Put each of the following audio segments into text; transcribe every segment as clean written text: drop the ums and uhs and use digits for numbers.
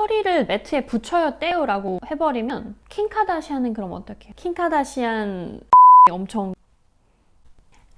허리를 매트에 붙여요 떼요 라고 해버리면 킹카다시안은 그럼 어떡해요? 킹카다시안 엄청.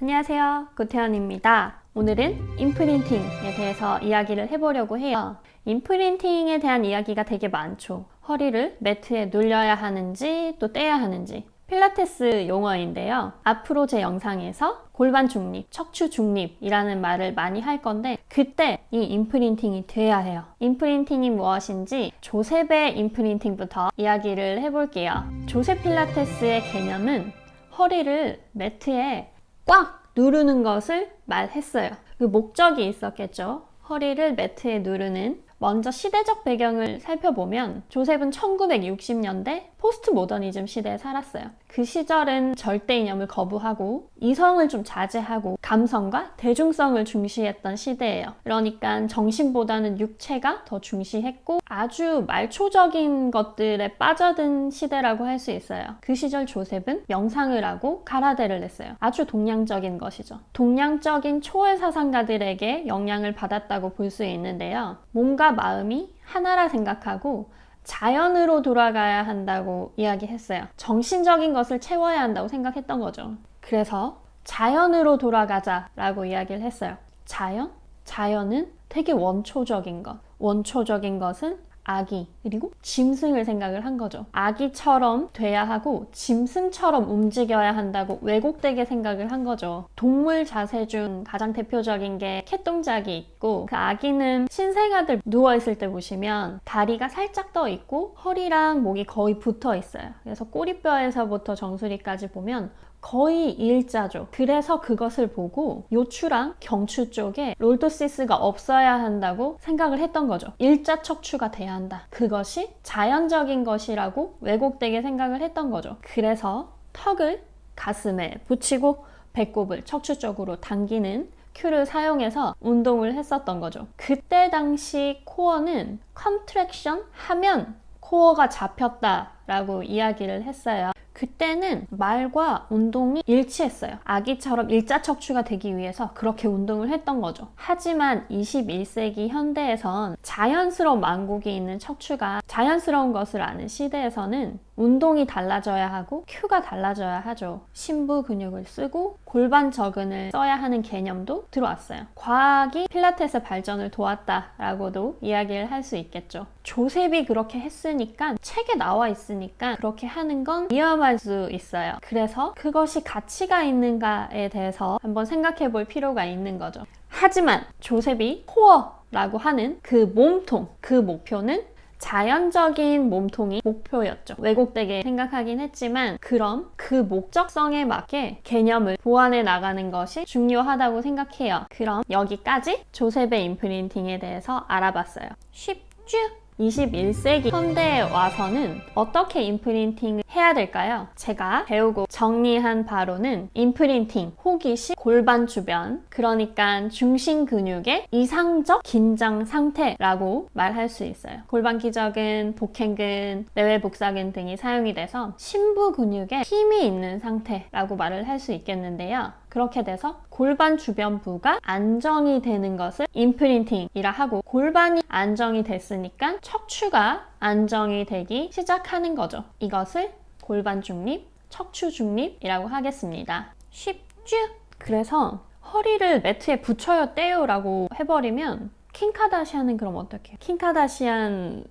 안녕하세요, 고태연입니다. 오늘은 임프린팅에 대해서 이야기를 해보려고 해요. 임프린팅에 대한 이야기가 되게 많죠. 허리를 매트에 눌려야 하는지 또 떼야 하는지. 필라테스 용어인데요. 앞으로 제 영상에서 골반 중립, 척추 중립이라는 말을 많이 할 건데 그때 이 임프린팅이 돼야 해요. 임프린팅이 무엇인지 조셉의 임프린팅부터 이야기를 해볼게요. 조셉 필라테스의 개념은 허리를 매트에 꽉 누르는 것을 말했어요. 그 목적이 있었겠죠. 허리를 매트에 누르는. 먼저 시대적 배경을 살펴보면 조셉은 1960년대 포스트 모더니즘 시대에 살았어요. 그 시절은 절대 이념을 거부하고 이성을 좀 자제하고 감성과 대중성을 중시했던 시대예요. 그러니까 정신보다는 육체가 더 중시했고 아주 말초적인 것들에 빠져든 시대라고 할 수 있어요. 그 시절 조셉은 명상을 하고 가라데를 냈어요. 아주 동양적인 것이죠. 동양적인 초월 사상가들에게 영향을 받았다고 볼 수 있는데요. 몸과 마음이 하나라 생각하고 자연으로 돌아가야 한다고 이야기했어요. 정신적인 것을 채워야 한다고 생각했던 거죠. 그래서 자연으로 돌아가자라고 이야기를 했어요. 자연? 자연은 되게 원초적인 것. 원초적인 것은 아기, 그리고 짐승을 생각을 한 거죠. 아기처럼 돼야 하고 짐승처럼 움직여야 한다고 왜곡되게 생각을 한 거죠. 동물 자세 중 가장 대표적인 게 캣 동작이 있고 그 아기는 신생아들 누워있을 때 보시면 다리가 살짝 떠 있고 허리랑 목이 거의 붙어 있어요. 그래서 꼬리뼈에서부터 정수리까지 보면 거의 일자죠. 그래서 그것을 보고 요추랑 경추 쪽에 롤토시스가 없어야 한다고 생각을 했던 거죠. 일자 척추가 돼야 한다. 그것이 자연적인 것이라고 왜곡되게 생각을 했던 거죠. 그래서 턱을 가슴에 붙이고 배꼽을 척추 쪽으로 당기는 큐를 사용해서 운동을 했었던 거죠. 그때 당시 코어는 컨트랙션 하면 코어가 잡혔다라고 이야기를 했어요. 그때는 말과 운동이 일치했어요. 아기처럼 일자 척추가 되기 위해서 그렇게 운동을 했던 거죠. 하지만 21세기 현대에선 자연스러운 만곡이 있는 척추가 자연스러운 것을 아는 시대에서는 운동이 달라져야 하고 큐가 달라져야 하죠. 심부 근육을 쓰고 골반 저근을 써야 하는 개념도 들어왔어요. 과학이 필라테스 발전을 도왔다라고도 이야기를 할 수 있겠죠. 조셉이 그렇게 했으니까 책에 나와 있으니까 그렇게 하는 건 위험할 수 있어요. 그래서 그것이 가치가 있는가에 대해서 한번 생각해 볼 필요가 있는 거죠. 하지만 조셉이 코어라고 하는 그 몸통, 그 목표는 자연적인 몸통이 목표였죠. 왜곡되게 생각하긴 했지만 그럼 그 목적성에 맞게 개념을 보완해 나가는 것이 중요하다고 생각해요. 그럼 여기까지 조셉의 임프린팅에 대해서 알아봤어요. 쉽죠? 21세기 현대에 와서는 어떻게 임프린팅을 해야 될까요? 제가 배우고 정리한 바로는 임프린팅, 호기심, 골반 주변, 그러니까 중심 근육의 이상적 긴장 상태라고 말할 수 있어요. 골반 기저근, 복행근, 내외 복사근 등이 사용이 돼서 심부 근육에 힘이 있는 상태라고 말을 할 수 있겠는데요. 그렇게 돼서 골반 주변부가 안정이 되는 것을 임프린팅이라 하고 골반이 안정이 됐으니까 척추가 안정이 되기 시작하는 거죠. 이것을 골반 중립, 척추 중립이라고 하겠습니다. 쉽죠? 그래서 허리를 매트에 붙여요 떼요 라고 해버리면 킹카다시안은 그럼 어떡해요? 킹카다시안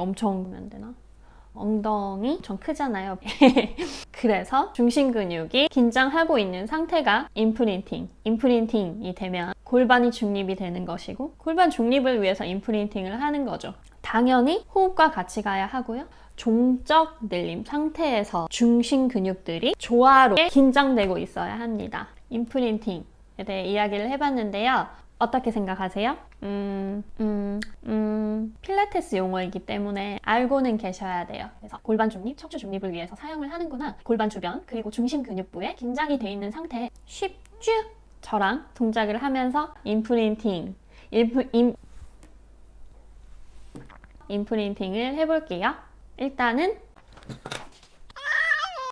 엄청 보면 되나? 엉덩이 좀 크잖아요. 그래서 중심 근육이 긴장하고 있는 상태가 임프린팅이 되면 골반이 중립이 되는 것이고 골반 중립을 위해서 임프린팅을 하는 거죠. 당연히 호흡과 같이 가야 하고요. 종적 늘림 상태에서 중심 근육들이 조화롭게 긴장되고 있어야 합니다. 임프린팅에 대해 이야기를 해봤는데요. 어떻게 생각하세요? 필라테스 용어이기 때문에 알고는 계셔야 돼요. 그래서 골반 중립, 척추 중립을 위해서 사용을 하는구나. 골반 주변 그리고 중심 근육부에 긴장이 돼 있는 상태. 쉽죠? 저랑 동작을 하면서 임프린팅을 해볼게요. 일단은